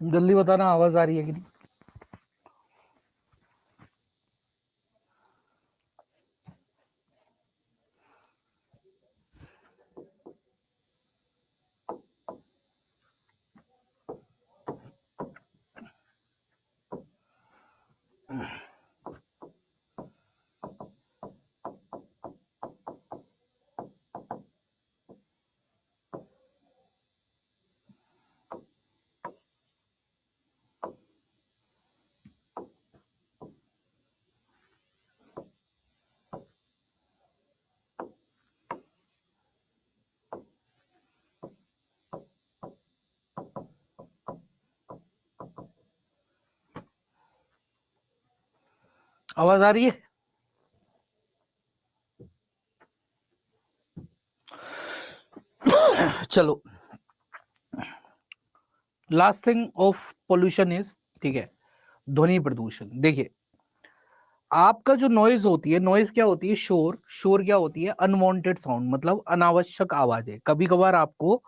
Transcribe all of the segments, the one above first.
जल्दी बताना आवाज आ रही है कि नहीं। आवाज आ रही है। चलो, last thing of pollution is, ठीक है, ध्वनि प्रदूषण। देखिए, आपका जो नॉइज होती है, नॉइज क्या होती है? शोर। शोर क्या होती है? अनवांटेड साउंड, मतलब अनावश्यक आवाजें। कभी कभार आपको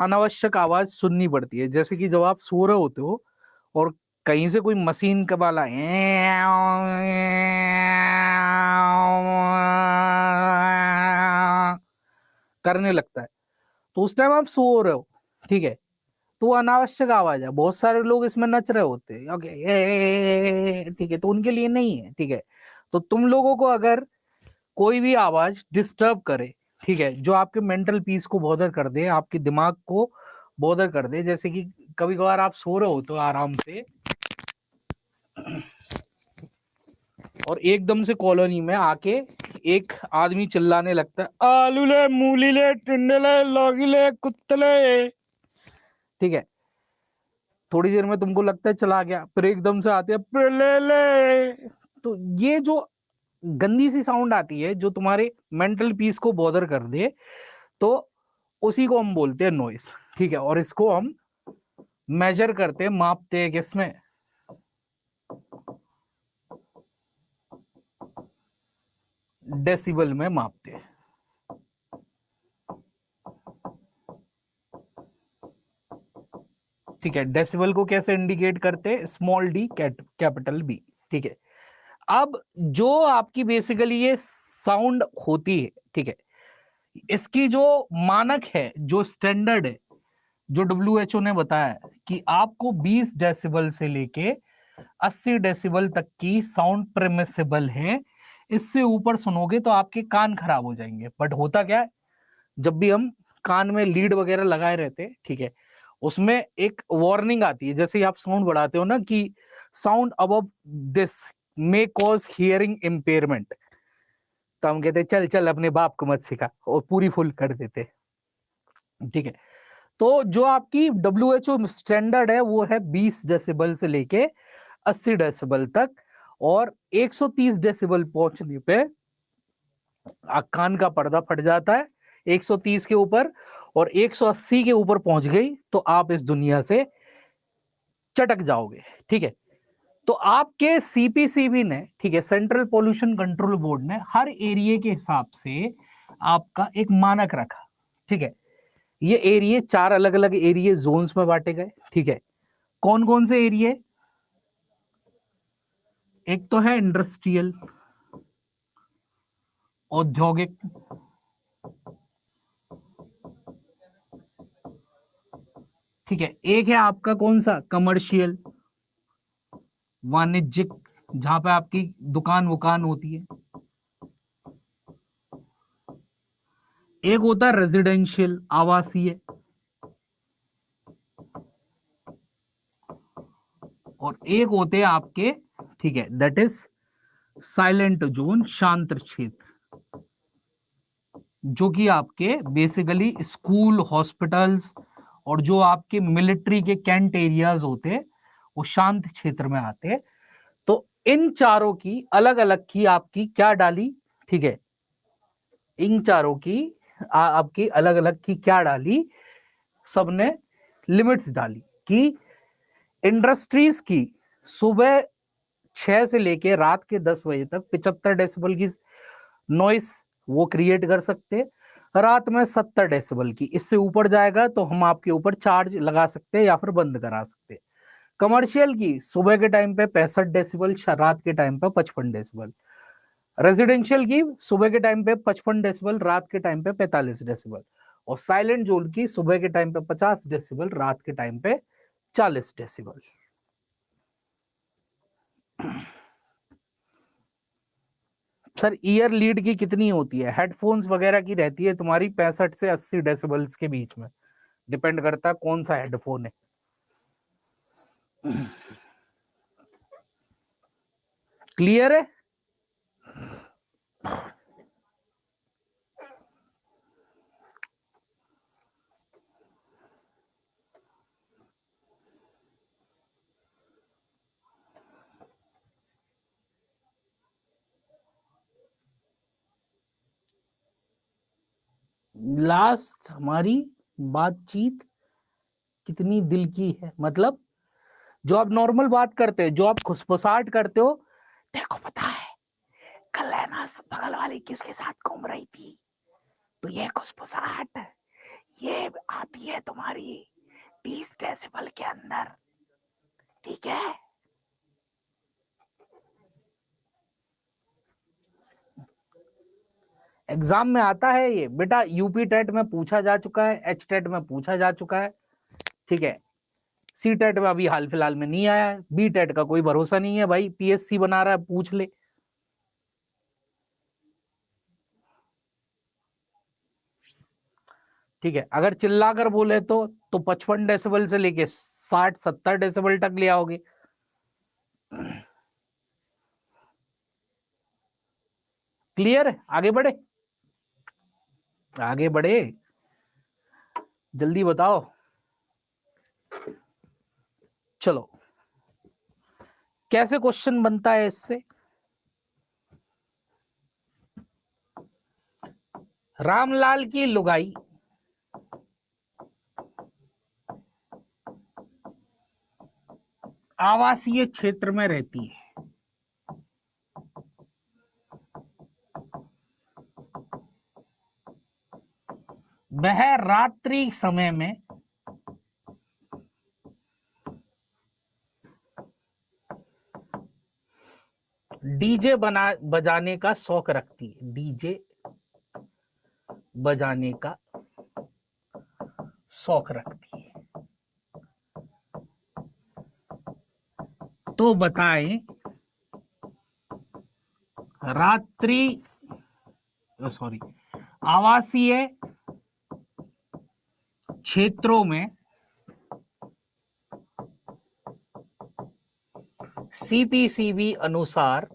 अनावश्यक आवाज सुननी पड़ती है, जैसे कि जब आप सो रहे होते हो और कहीं से कोई मशीन का वाला करने लगता है, तो उस टाइम आप सो रहे हो, ठीक है, तो वो अनावश्यक आवाज है। बहुत सारे लोग इसमें नच रहे होते हैं, ओके, ठीक है, तो उनके लिए नहीं है, ठीक है। तो तुम लोगों को अगर कोई भी आवाज डिस्टर्ब करे, ठीक है, जो आपके मेंटल पीस को बॉदर कर दे, आपके दिमाग को बॉदर कर दे, जैसे कि कभी कभार आप सो रहे हो तो आराम से और एकदम से कॉलोनी में आके एक आदमी चिल्लाने लगता है, आलू ले, मूली ले, टिंडे ले, लौकी ले, कुत्ते ले, ठीक है। थोड़ी देर में तुमको लगता है चला गया, फिर एकदम से आते हैं ले ले। तो ये जो गंदी सी साउंड आती है जो तुम्हारे मेंटल पीस को बॉदर कर दे, तो उसी को हम बोलते हैं नॉइस, ठीक है। और इसको हम मेजर करते हैं, मापते हैं किसमें? डेसिबल में मापते हैं, ठीक है। डेसिबल को कैसे इंडिकेट करते हैं? स्मॉल डी कैपिटल बी, ठीक है। अब जो आपकी बेसिकली ये साउंड होती है, ठीक है, इसकी जो मानक है, जो स्टैंडर्ड है, जो डब्ल्यूएचओ ने बताया है कि आपको 20 डेसिबल से लेके 80 डेसिबल तक की साउंड परमिसिबल है। इससे ऊपर सुनोगे तो आपके कान खराब हो जाएंगे। बट होता क्या है, जब भी हम कान में लीड वगैरह लगाए रहते हैं, ठीक है, उसमें एक वार्निंग आती है, जैसे ही आप साउंड बढ़ाते हो ना, कि sound above this may cause hearing impairment, तो हम कहते हैं चल चल अपने बाप को मत सिखा, और पूरी फुल कर देते हैं, ठीक है। तो जो आपकी डब्ल्यूएचओ स्टैंडर्ड है वो है 20 डेसिबल से लेके 80 डेसिबल तक, और 130 डेसिबल पहुंचने पे कान का पर्दा फट जाता है। 130 के ऊपर और 180 के ऊपर पहुंच गई तो आप इस दुनिया से चटक जाओगे, ठीक है। तो आपके सीपीसीबी ने, ठीक है, सेंट्रल पोल्यूशन कंट्रोल बोर्ड ने हर एरिया के हिसाब से आपका एक मानक रखा, ठीक है। ये एरिया 4 अलग अलग एरिया जोन्स में बांटे गए, ठीक है। कौन कौन से एरिया? एक तो है इंडस्ट्रियल, औद्योगिक, ठीक है। एक है आपका कौन सा? कमर्शियल, वाणिज्यिक, जहां पे आपकी दुकान वुकान होती है। एक होता है रेजिडेंशियल, आवासीय, और एक होते हैं आपके, ठीक है, दैट इज साइलेंट जोन, शांत क्षेत्र, जो कि आपके बेसिकली स्कूल, हॉस्पिटल्स और जो आपके मिलिट्री के कैंट एरियाज होते हैं वो शांत क्षेत्र में आते हैं। तो इन चारों की अलग अलग की आपकी क्या डाली, ठीक है, इन चारों की आपकी अलग अलग की क्या डाली, सबने लिमिट्स डाली कि इंडस्ट्रीज की सुबह 6 से लेके रात के 10 बजे तक 75 डेसिबल की नॉइस वो क्रिएट कर सकते हैं, रात में 70 डेसिबल की। इससे ऊपर जाएगा तो हम आपके ऊपर चार्ज लगा सकते हैं या फिर बंद करा सकते हैं। कमर्शियल की सुबह के टाइम पे 65 डेसिबल, रात के टाइम पे 55 डेसिबल। रेजिडेंशियल की सुबह के टाइम पे 55 डेसिबल, रात के टाइम पे 45 डेसिबल। और साइलेंट जोन की सुबह के टाइम पे 50 डेसिबल, रात के टाइम पे 40 डेसिबल। सर ईयर लीड की कितनी होती है? हेडफोन्स वगैरह की रहती है तुम्हारी 65 से 80 डेसिबल्स के बीच में, डिपेंड करता है कौन सा हेडफोन है। क्लियर है? लास्ट हमारी बातचीत कितनी दिल की है, मतलब जो आप नॉर्मल बात करते हो, जो आप खुसफुसाहट करते हो, तेरे को पता है कल है ना बगल वाली किसके साथ घूम रही थी, तो ये खुसफुसाहट ये आती है तुम्हारी 30 डेसिबल के अंदर, ठीक है? एग्जाम में आता है ये बेटा, यूपी टेट में पूछा जा चुका है, एच टेट में पूछा जा चुका है, ठीक है? सी टेट में अभी हाल फिलहाल में नहीं आया है, बी टेट का कोई भरोसा नहीं है भाई, पीएससी बना रहा है, पूछ ले। ठीक है, अगर चिल्लाकर बोले तो 55 डेसिबल से लेके 60-70 डेसिबल तक ले आओगे। क्लियर है? आगे बढ़े, आगे बढ़े, जल्दी बताओ। चलो, कैसे क्वेश्चन बनता है इससे? रामलाल की लुगाई आवासीय क्षेत्र में रहती है, वह रात्रि समय में डीजे बजाने का शौक रखती है, डीजे बजाने का शौक रखती है, तो बताएं रात्रि सॉरी आवासीय क्षेत्रों में सीपीसीबी अनुसार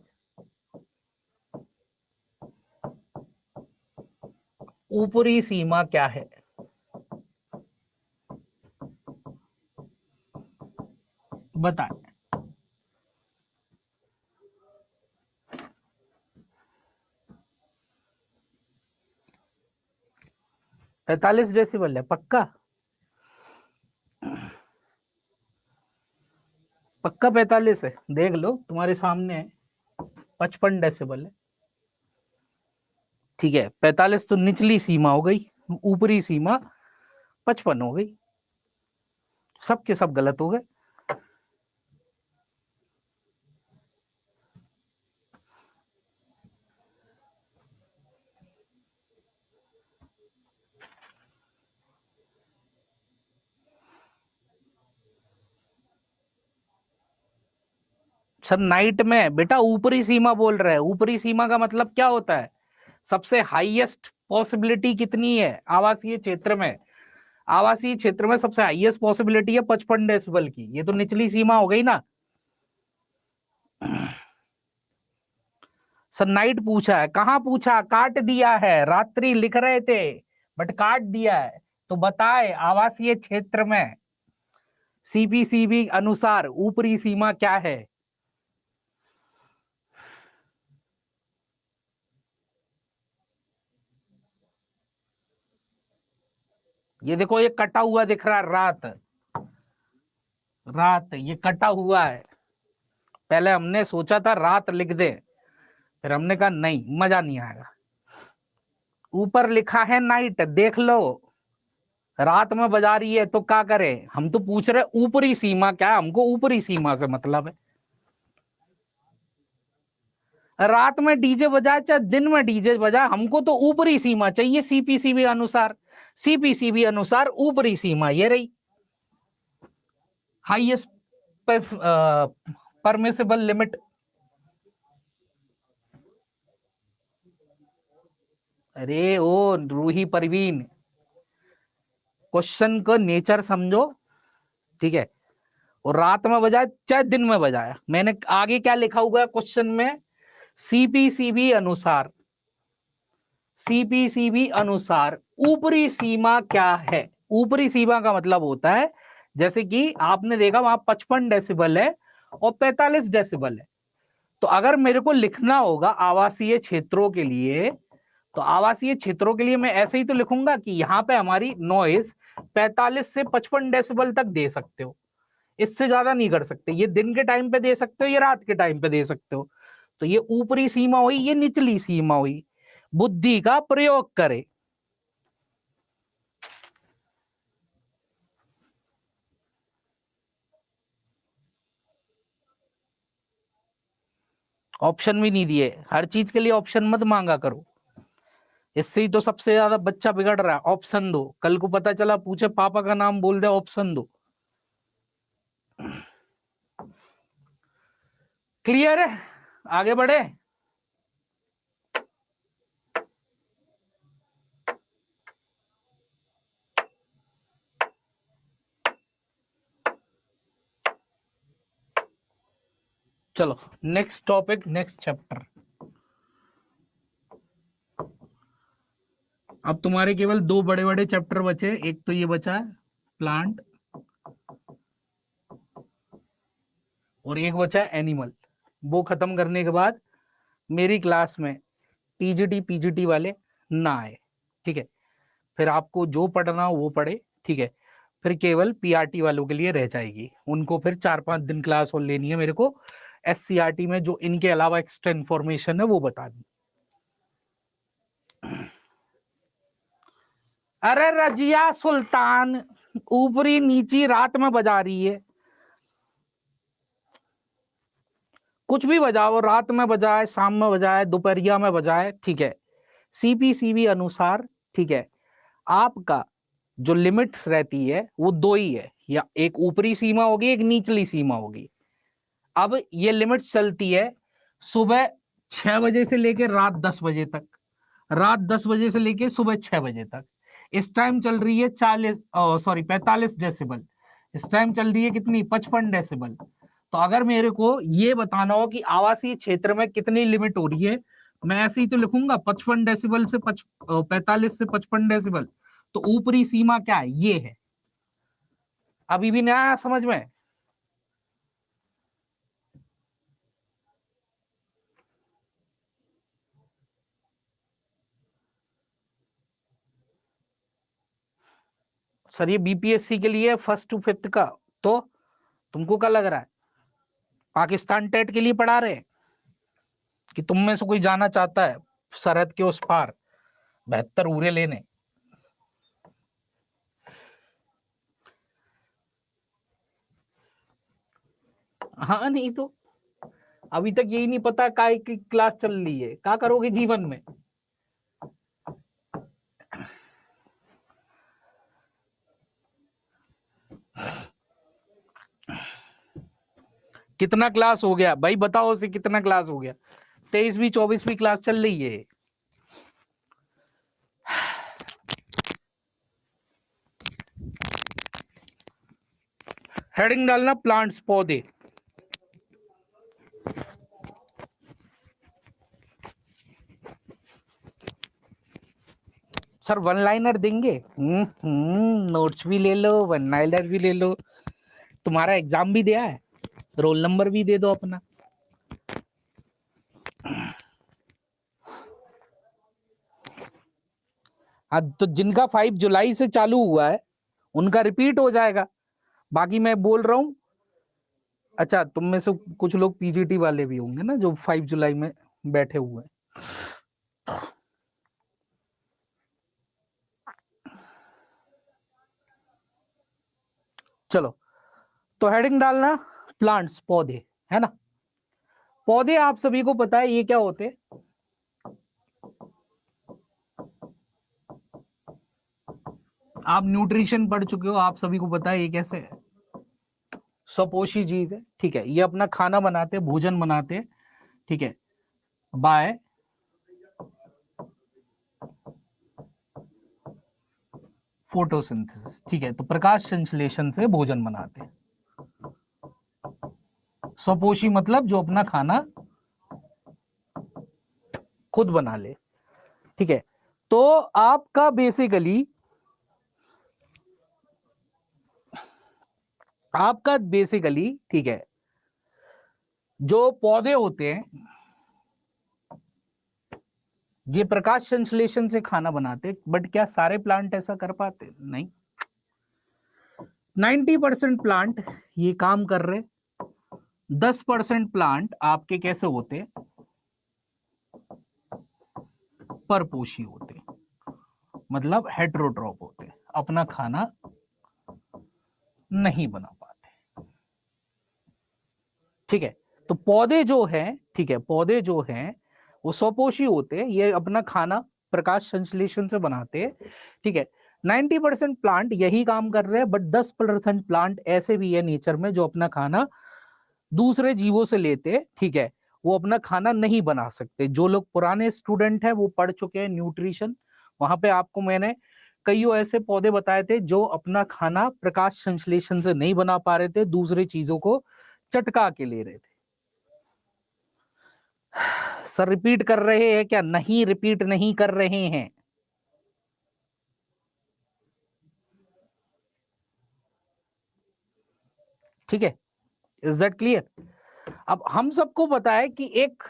ऊपरी सीमा क्या है? बताएं। 45 डेसिबल है, पक्का? पक्का 45 है? देख लो तुम्हारे सामने है, 55 डेसिबल है, ठीक है? 45 तो निचली सीमा हो गई, ऊपरी सीमा 55 हो गई, सब के सब गलत हो गए। सर नाइट में बेटा ऊपरी सीमा बोल रहा है, ऊपरी सीमा का मतलब क्या होता है? सबसे हाईएस्ट पॉसिबिलिटी कितनी है आवासीय क्षेत्र में? आवासीय क्षेत्र में सबसे हाईएस्ट पॉसिबिलिटी है 55 डेसिबल की, ये तो निचली सीमा हो गई ना। सर नाइट पूछा है, कहाँ पूछा? काट दिया है, रात्रि लिख रहे थे बट काट दिया है, तो बताए आवासीय क्षेत्र में सीपीसीबी अनुसार ऊपरी सीमा क्या है? ये देखो, ये कटा हुआ दिख रहा है, रात, रात ये कटा हुआ है। पहले हमने सोचा था रात लिख दे, फिर हमने कहा नहीं, मजा नहीं आएगा। ऊपर लिखा है नाइट, देख लो। रात में बजा रही है तो क्या करें, हम तो पूछ रहे ऊपरी सीमा क्या है, हमको ऊपरी सीमा से मतलब है। रात में डीजे बजाए चाहे दिन में डीजे बजाए, हमको तो ऊपरी सीमा चाहिए सीपीसीबी अनुसार। सीपीसीबी अनुसार ऊपरी सीमा ये रही, हाईएस्ट परमिसिबल लिमिट। अरे ओ रूही परवीन, क्वेश्चन का नेचर समझो, ठीक है। और रात में बजाए चाहे दिन में बजाया, मैंने आगे क्या लिखा हुआ है क्वेश्चन में, सीपीसीबी अनुसार, सीपीसीबी अनुसार ऊपरी सीमा क्या है। ऊपरी सीमा का मतलब होता है, जैसे कि आपने देखा वहां 55 डेसिबल है और 45 डेसिबल है। तो अगर मेरे को लिखना होगा आवासीय क्षेत्रों के लिए, तो आवासीय क्षेत्रों के लिए मैं ऐसे ही तो लिखूंगा कि यहाँ पे हमारी नॉइज 45 से 55 डेसिबल तक दे सकते हो, इससे ज्यादा नहीं कर सकते। ये दिन के टाइम पे दे सकते हो, ये रात के टाइम पे दे सकते हो। तो ये ऊपरी सीमा हुई, ये निचली सीमा हुई। बुद्धि का प्रयोग करे। ऑप्शन भी नहीं दिए, हर चीज के लिए ऑप्शन मत मांगा करो, इससे ही तो सबसे ज्यादा बच्चा बिगड़ रहा है। ऑप्शन दो, कल को पता चला पूछे पापा का नाम बोल दे, ऑप्शन दो। क्लियर है, आगे बढ़े। चलो नेक्स्ट टॉपिक, नेक्स्ट चैप्टर। अब तुम्हारे केवल दो बड़े बड़े चैप्टर बचे, एक तो ये बचा है प्लांट, और एक बचा है एनिमल। वो खत्म करने के बाद मेरी क्लास में टीजीटी पीजीटी वाले ना आए, ठीक है। फिर आपको जो पढ़ना हो वो पढ़े, ठीक है। फिर केवल पीआरटी वालों के लिए रह जाएगी, उनको फिर 4-5 दिन क्लास और लेनी है मेरे को। एससीआरटी में जो इनके अलावा एक्स्ट्रा इंफॉर्मेशन है वो बता दी। अरे रजिया सुल्तान, ऊपरी नीची रात में बजा रही है, कुछ भी बजाओ, रात में बजाए, शाम में बजाए, दोपहरिया में बजाए, ठीक है। सीपीसीबी अनुसार, ठीक है, आपका जो लिमिट्स रहती है वो दो ही है, या एक ऊपरी सीमा होगी, एक निचली सीमा होगी। अब ये लिमिट्स चलती है सुबह 6 बजे से लेकर रात 10 बजे तक, रात 10 बजे से लेकर सुबह 6 बजे तक। इस टाइम चल रही है 45 डेसिबल। इस टाइम चल रही है कितनी, 55 डेसिबल। तो अगर मेरे को ये बताना हो कि आवासीय क्षेत्र में कितनी लिमिट हो रही है, मैं ऐसे ही तो लिखूंगा 55 डेसिबल से 45 से 55 डेसिबल। तो ऊपरी सीमा क्या है, ये है। अभी भी नहीं आया समझ में। सर ये बीपीएससी के लिए फर्स्ट टू फिफ्थ का, तो तुमको क्या लग रहा है पाकिस्तान टेट के लिए पढ़ा रहे हैं कि तुम में से कोई जाना चाहता है सरहद के उस पार 72 उरे लेने। हाँ नहीं तो अभी तक यही नहीं पता काय की क्लास चल रही है, क्या करोगे जीवन में। कितना क्लास हो गया भाई बताओ, उसे कितना क्लास हो गया, 23वीं 24वीं क्लास चल रही है। हेडिंग डालना प्लांट्स, पौधे। सर वन लाइनर देंगे, नोट्स भी ले लो, वन लाइनर भी ले लो, तुम्हारा एग्जाम भी दिया है, रोल नंबर भी दे दो अपना। हाँ तो जिनका 5 जुलाई से चालू हुआ है उनका रिपीट हो जाएगा, बाकी मैं बोल रहा हूँ। अच्छा तुम में से कुछ लोग पीजीटी वाले भी होंगे ना जो 5 जुलाई में बैठे हुए हैं। चलो, तो हेडिंग डालना प्लांट्स, पौधे, है ना। पौधे आप सभी को पता है ये क्या होते हैं, आप न्यूट्रिशन पढ़ चुके हो, आप सभी को पता है ये कैसे है, स्वपोषी जीव है, ठीक है। ये अपना खाना बनाते, भोजन बनाते, ठीक है, बाय फोटोसिंथेसिस, ठीक है। तो प्रकाश संश्लेषण से भोजन बनाते हैं। स्वपोषी मतलब जो अपना खाना खुद बना ले, ठीक है। तो आपका बेसिकली ठीक है, जो पौधे होते हैं ये प्रकाश संश्लेषण से खाना बनाते, बट क्या सारे प्लांट ऐसा कर पाते? नहीं। 90% प्लांट ये काम कर रहे, 10% प्लांट आपके कैसे होते, परपोषी होते, मतलब हेटेरोट्रॉप होते, अपना खाना नहीं बना पाते, ठीक है। तो पौधे जो हैं, ठीक है, पौधे जो हैं वो स्वपोषी होते, ये अपना खाना प्रकाश संश्लेषण से बनाते, ठीक है। 90% प्लांट यही काम कर रहे हैं, बट 10% प्लांट ऐसे भी है नेचर में जो अपना खाना दूसरे जीवों से लेते, ठीक है, वो अपना खाना नहीं बना सकते। जो लोग पुराने स्टूडेंट हैं वो पढ़ चुके हैं न्यूट्रिशन, वहां पे आपको मैंने कई ऐसे पौधे बताए थे जो अपना खाना प्रकाश संश्लेषण से नहीं बना पा रहे थे, दूसरे चीजों को चटका के ले रहे थे। सर रिपीट कर रहे हैं क्या? नहीं, रिपीट नहीं कर रहे हैं। ठीक है, इज दैट क्लियर? अब हम सबको पता है कि एक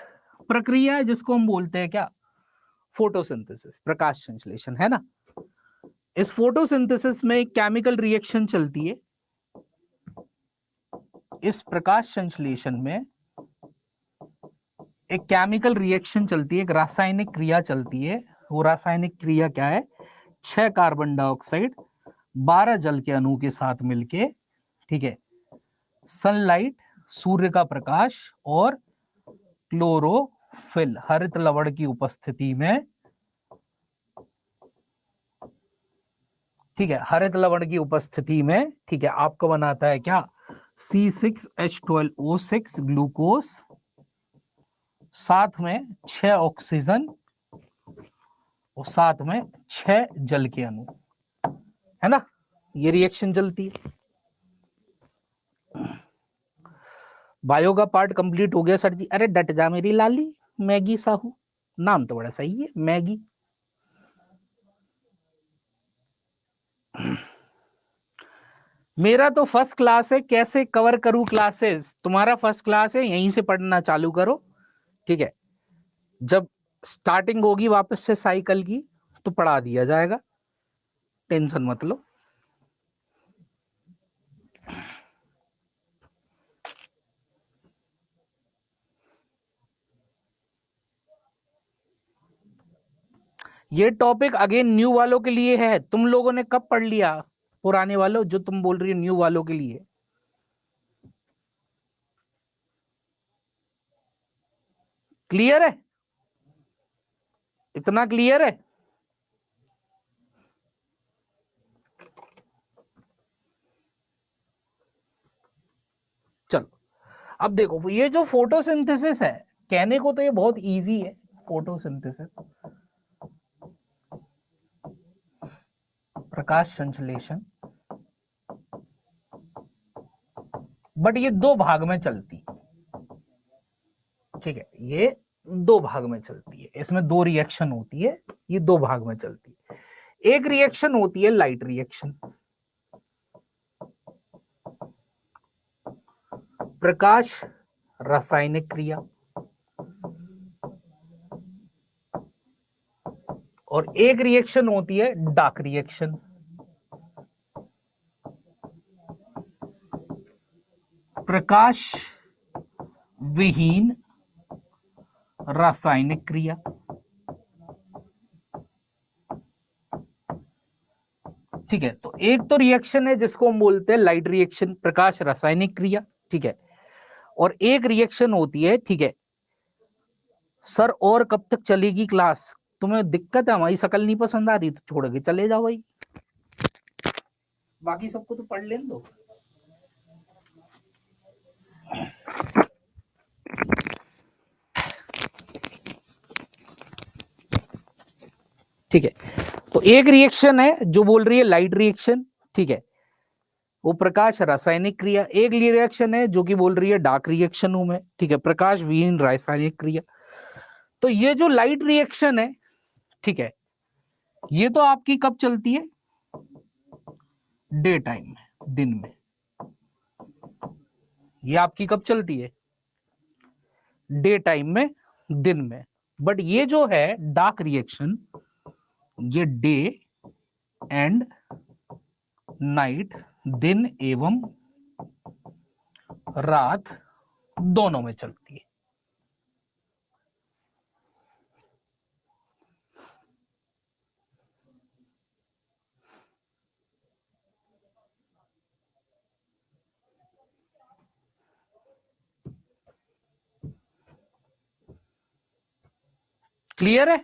प्रक्रिया है जिसको हम बोलते हैं क्या, फोटोसिंथेसिस, प्रकाश संश्लेषण, है ना। इस फोटोसिंथेसिस में केमिकल रिएक्शन चलती है, इस प्रकाश संश्लेषण में एक केमिकल रिएक्शन चलती है, एक रासायनिक क्रिया चलती है। वो रासायनिक क्रिया क्या है? 6 कार्बन डाइऑक्साइड 12 जल के अणु के साथ मिलके, ठीक है, सनलाइट, सूर्य का प्रकाश और क्लोरोफिल, हरित लवण की उपस्थिति में, ठीक है, हरित लवण की उपस्थिति में, ठीक है, आपको बनाता है क्या, C6H12O6 ग्लूकोज, साथ में 6 ऑक्सीजन और साथ में 6 जल के अणु, है ना। ये रिएक्शन चलती है। बायो का पार्ट कंप्लीट हो गया सर जी। अरे डट जा मेरी लाली, मैगी साहू, नाम तो बड़ा सही है, मैगी। मेरा तो फर्स्ट क्लास है, कैसे कवर करूं क्लासेस? तुम्हारा फर्स्ट क्लास है, यहीं से पढ़ना चालू करो, ठीक है। जब स्टार्टिंग होगी वापस से साइकिल की तो पढ़ा दिया जाएगा, टेंशन मत लो। ये टॉपिक अगेन न्यू वालों के लिए है। तुम लोगों ने कब पढ़ लिया? पुराने वालों, जो तुम बोल रही हो न्यू वालों के लिए। क्लियर है? इतना क्लियर है? चलो, अब देखो ये जो फोटोसिंथेसिस है, कहने को तो ये बहुत इजी है, फोटोसिंथेसिस, प्रकाश संश्लेषण, बट ये 2 भाग में चलती, ठीक है, ये 2 भाग में चलती है, इसमें 2 रिएक्शन होती है, ये 2 भाग में चलती है। एक रिएक्शन होती है लाइट रिएक्शन, प्रकाश रासायनिक क्रिया, और एक रिएक्शन होती है डार्क रिएक्शन, प्रकाश विहीन रासायनिक क्रिया, ठीक है, तो एक तो रिएक्शन है जिसको हम बोलते हैं लाइट रिएक्शन, प्रकाश रासायनिक क्रिया, ठीक है। और एक रिएक्शन होती है, ठीक है सर, और कब तक चलेगी क्लास, तुम्हें दिक्कत है, हमारी शक्ल नहीं पसंद आ रही तो छोड़ के चले जाओ भाई, बाकी सबको तो पढ़ लेने दो। ठीक है, तो एक रिएक्शन है जो बोल रही है लाइट रिएक्शन, ठीक है, वो प्रकाश रासायनिक क्रिया। एक रिएक्शन है जो कि बोल रही है डार्क रिएक्शन हूं मैं, ठीक है, प्रकाश विहीन रासायनिक क्रिया। तो ये जो लाइट रिएक्शन है, ठीक है, ये तो आपकी कब चलती है, डे टाइम में, दिन में। ये आपकी कब चलती है, डे टाइम में, दिन में। बट ये जो है डार्क रिएक्शन, ये डे एंड नाइट, दिन एवं रात दोनों में चलती है। क्लियर है?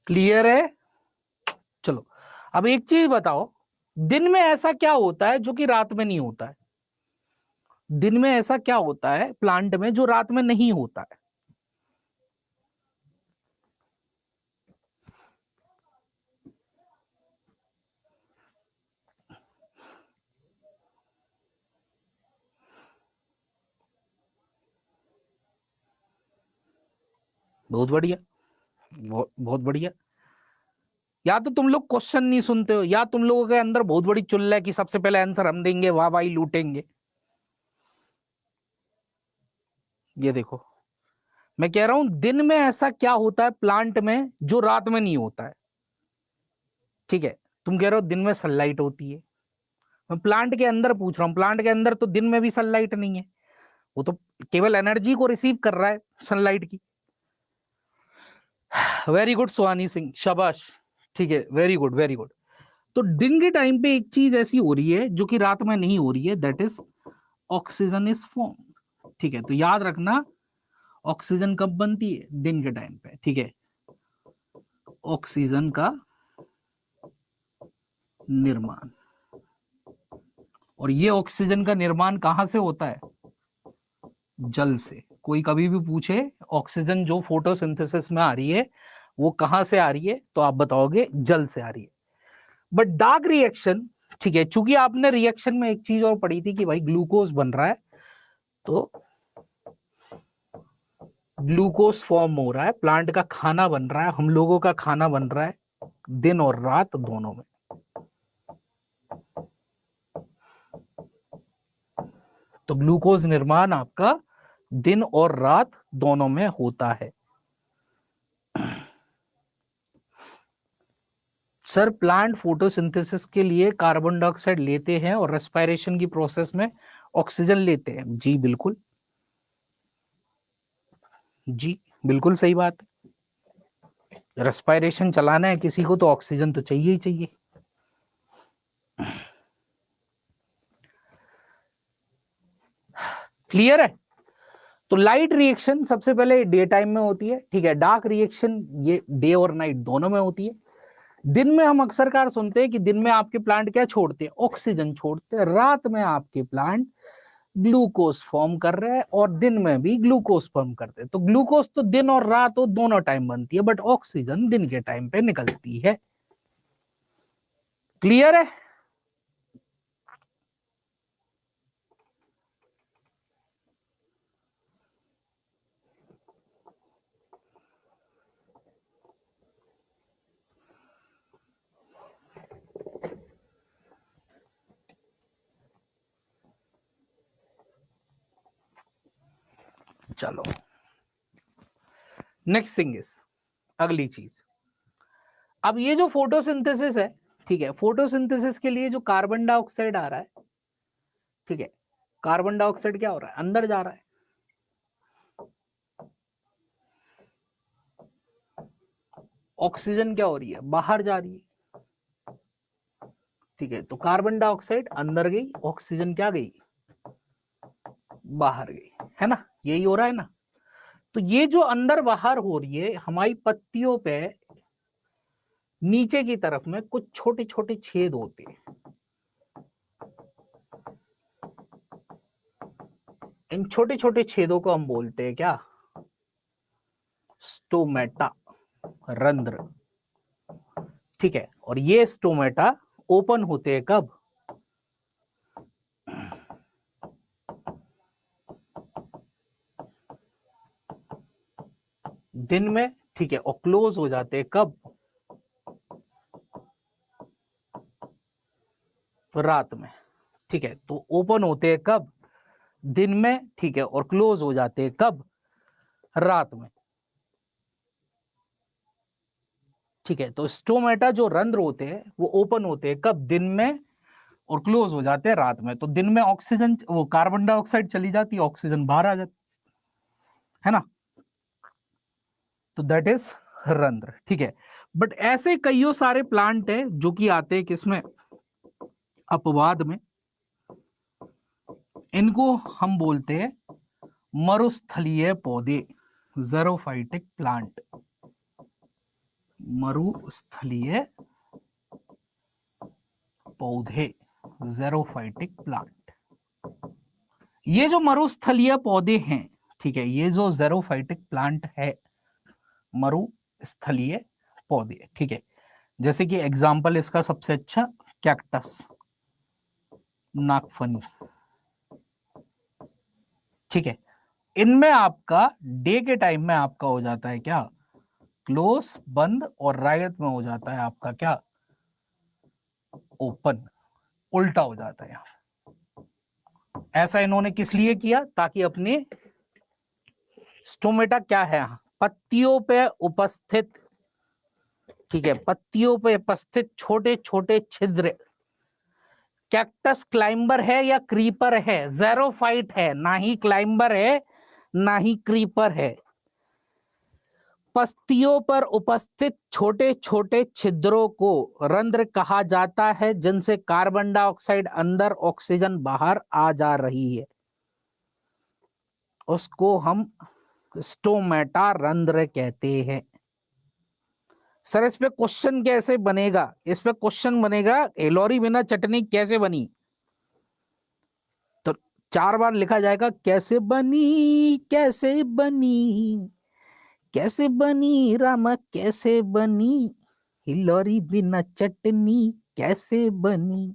क्लियर है? चलो, अब एक चीज बताओ, दिन में ऐसा क्या होता है जो कि रात में नहीं होता है? दिन में ऐसा क्या होता है प्लांट में जो रात में नहीं होता है? बहुत बढ़िया, बहुत बहुत बढ़िया। या तो तुम लोग क्वेश्चन नहीं सुनते हो, या तुम लोगों के अंदर बहुत बड़ी चुल है कि सबसे पहले आंसर हम देंगे, वाह वाही लूटेंगे। ये देखो, मैं कह रहा हूं दिन में ऐसा क्या होता है प्लांट में जो रात में नहीं होता है, ठीक है। तुम कह रहे हो दिन में सनलाइट होती है, मैं प्लांट के अंदर पूछ रहा हूँ, प्लांट के अंदर तो दिन में भी सनलाइट नहीं है, वो तो केवल एनर्जी को रिसीव कर रहा है सनलाइट की। वेरी गुड सुहानी सिंह, शाबाश, ठीक है, वेरी गुड वेरी गुड। तो दिन के टाइम पे एक चीज ऐसी हो रही है जो कि रात में नहीं हो रही है, that is oxygen is form, ठीक है। तो याद रखना, ऑक्सीजन कब बनती है, दिन के टाइम पे, ठीक है। ऑक्सीजन का निर्माण, और ये ऑक्सीजन का निर्माण कहां से होता है, जल से। कोई कभी भी पूछे ऑक्सीजन जो फोटोसिंथेसिस में आ रही है वो कहां से आ रही है, तो आप बताओगे जल से आ रही है। बट डार्क रिएक्शन, ठीक है, चूंकि आपने रिएक्शन में एक चीज और पढ़ी थी कि भाई ग्लूकोज बन रहा है, तो ग्लूकोज फॉर्म हो रहा है, प्लांट का खाना बन रहा है, हम लोगों का खाना बन रहा है दिन और रात दोनों में। तो ग्लूकोज निर्माण आपका दिन और रात दोनों में होता है। सर, प्लांट फोटोसिंथेसिस के लिए कार्बन डाइऑक्साइड लेते हैं और रेस्पिरेशन की प्रोसेस में ऑक्सीजन लेते हैं, जी बिल्कुल, जी बिल्कुल सही बात है। रेस्पिरेशन चलाना है किसी को तो ऑक्सीजन तो चाहिए ही चाहिए। क्लियर है? तो लाइट रिएक्शन सबसे पहले डे टाइम में होती है, ठीक है। डार्क रिएक्शन ये डे और नाइट दोनों में होती है। दिन में हम अक्सर कार सुनते हैं कि दिन में आपके प्लांट क्या छोड़ते हैं, ऑक्सीजन छोड़ते हैं, रात में आपके प्लांट ग्लूकोज फॉर्म कर रहे हैं और दिन में भी ग्लूकोज फॉर्म करते हैं। तो ग्लूकोज तो दिन और रात हो दोनों टाइम बनती है, बट ऑक्सीजन दिन के टाइम पे निकलती है। क्लियर है? चलो, नेक्स्ट थिंग इज, अगली चीज, अब ये जो फोटोसिंथेसिस है, ठीक है, फोटोसिंथेसिस के लिए जो कार्बन डाइऑक्साइड आ रहा है, ठीक है, कार्बन डाइऑक्साइड क्या हो रहा है, अंदर जा रहा है, ऑक्सीजन क्या हो रही है, बाहर जा रही है, ठीक है। तो कार्बन डाइऑक्साइड अंदर गई, ऑक्सीजन क्या गई, बाहर गई, है ना, यही हो रहा है ना। तो ये जो अंदर बाहर हो रही है हमारी पत्तियों पे नीचे की तरफ में कुछ छोटे छोटे छेद होते हैं, इन छोटे छोटे छेदों को हम बोलते हैं क्या, स्टोमेटा, रंध्र, ठीक है। और ये स्टोमेटा ओपन होते हैं कब, दिन में, ठीक है, और क्लोज हो जाते हैं कब, रात में, ठीक है। तो ओपन होते हैं कब, दिन में, ठीक है, और क्लोज हो जाते हैं कब, रात में, ठीक है। तो स्टोमेटा जो रंध्र होते हैं वो ओपन होते हैं कब, दिन में, और क्लोज हो जाते हैं रात में। तो दिन में ऑक्सीजन, वो कार्बन डाइऑक्साइड चली जाती है, ऑक्सीजन बाहर आ जाती है ना, तो दैट इज रंध्र, ठीक है। बट ऐसे कईयों सारे प्लांट है जो कि आते हैं किसमें, अपवाद में, इनको हम बोलते हैं मरुस्थलीय पौधे, ज़ेरोफाइटिक प्लांट, मरुस्थलीय पौधे, ज़ेरोफाइटिक प्लांट। ये जो मरुस्थलीय पौधे हैं, ठीक है, ये जो ज़ेरोफाइटिक प्लांट है, मरुस्थलीय पौधे, ठीक है। जैसे कि एग्जाम्पल इसका सबसे अच्छा कैक्टस, नागफनी, ठीक है। इनमें आपका डे के टाइम में आपका हो जाता है क्या, क्लोज, बंद, और रात में हो जाता है आपका क्या, ओपन, उल्टा हो जाता है। ऐसा इन्होंने किस लिए किया, ताकि अपने स्टोमेटा क्या है, पत्तियों पे उपस्थित, ठीक है, पत्तियों पे उपस्थित छोटे छोटे छिद्र, कैक्टस क्लाइंबर है या क्रीपर है, ज़ेरोफाइट है, ना ही क्लाइंबर है ना ही क्रीपर है। पत्तियों पर उपस्थित छोटे छोटे छिद्रों को रंध्र कहा जाता है, जिनसे कार्बन डाइऑक्साइड अंदर, ऑक्सीजन बाहर आ जा रही है, उसको हम स्टोमेटा रंध्र कहते हैं। सर इस पे क्वेश्चन कैसे बनेगा, इस पे क्वेश्चन बनेगा एलोरी बिना चटनी कैसे बनी, तो 4 बार लिखा जाएगा, कैसे बनी, कैसे बनी, कैसे बनी रामा, कैसे बनी हिलोरी बिना चटनी, कैसे बनी।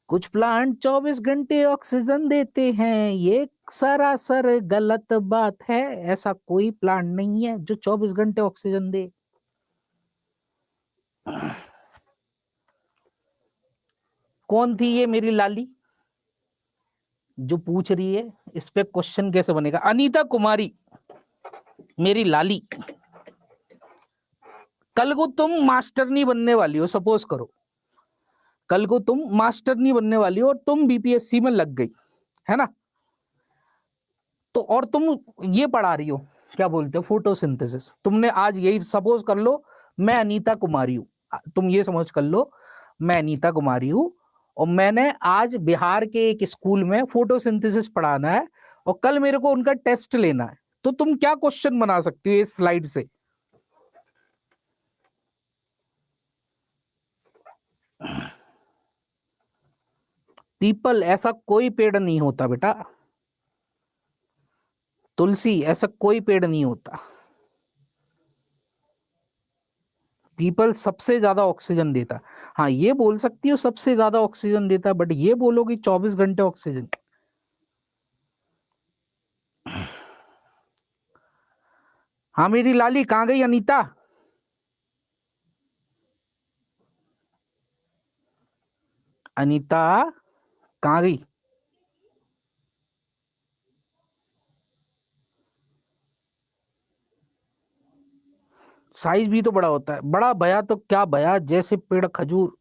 कुछ प्लांट 24 घंटे ऑक्सीजन देते हैं, ये सरासर गलत बात है, ऐसा कोई प्लांट नहीं है जो 24 घंटे ऑक्सीजन दे। कौन थी ये मेरी लाली जो पूछ रही है, इस पे क्वेश्चन कैसे बनेगा, अनीता कुमारी मेरी लाली। कल को तुम मास्टरनी बनने वाली हो, सपोज करो कल को तुम मास्टरनी बनने वाली हो और तुम बीपीएससी में लग गई, है ना, तो और तुम ये पढ़ा रही हो, क्या बोलते हो, फोटोसिंथेसिस। तुमने आज यही सपोज कर लो, मैं अनीता कुमारी हूँ, तुम ये समझ कर लो मैं अनीता कुमारी हूँ, और मैंने आज बिहार के एक स्कूल में फोटोसिंथेसिस पढ़ाना है, और कल मेरे को उनका टेस्ट लेना है, तो तुम क्या क्वेश्चन बना सकती हो इस स्लाइड से। पीपल ऐसा कोई पेड़ नहीं होता बेटा, तुलसी ऐसा कोई पेड़ नहीं होता। पीपल सबसे ज्यादा ऑक्सीजन देता, हाँ ये बोल सकती हो सबसे ज्यादा ऑक्सीजन देता, बट ये बोलोगी 24 घंटे ऑक्सीजन। हाँ मेरी लाली कहाँ गई अनीता, अनीता कहाँ गई। साइज भी तो बड़ा होता है, बड़ा भया तो क्या भया, जैसे पेड़ खजूर,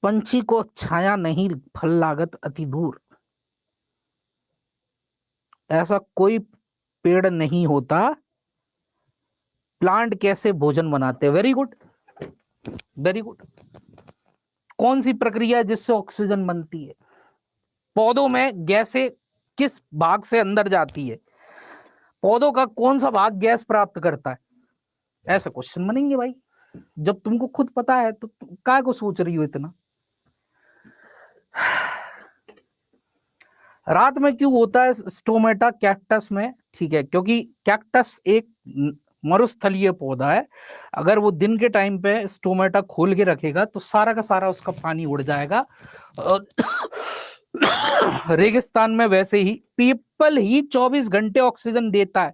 पंछी को छाया नहीं, फल लागत अति दूर। ऐसा कोई पेड़ नहीं होता प्लांट कैसे भोजन बनाते हैं? Very good, very good. कौन सी प्रक्रिया है जिससे ऑक्सीजन बनती है? पौधों में गैसें किस भाग से अंदर जाती है? पौधों का कौन सा भाग गैस प्राप्त करता है? ऐसे क्वेश्चन बनेंगे भाई। जब तुमको खुद पता है तो काय को सोच रही हो इतना? रात में क्यों होता है स्टोमेटा कैक्टस में? ठीक है, क्योंकि कैक्टस एक मरुस्थलीय पौधा है। अगर वो दिन के टाइम पे स्टोमेटा खोल के रखेगा तो सारा का सारा उसका पानी उड़ जाएगा। और रेगिस्तान में वैसे ही पीपल ही 24 घंटे ऑक्सीजन देता है।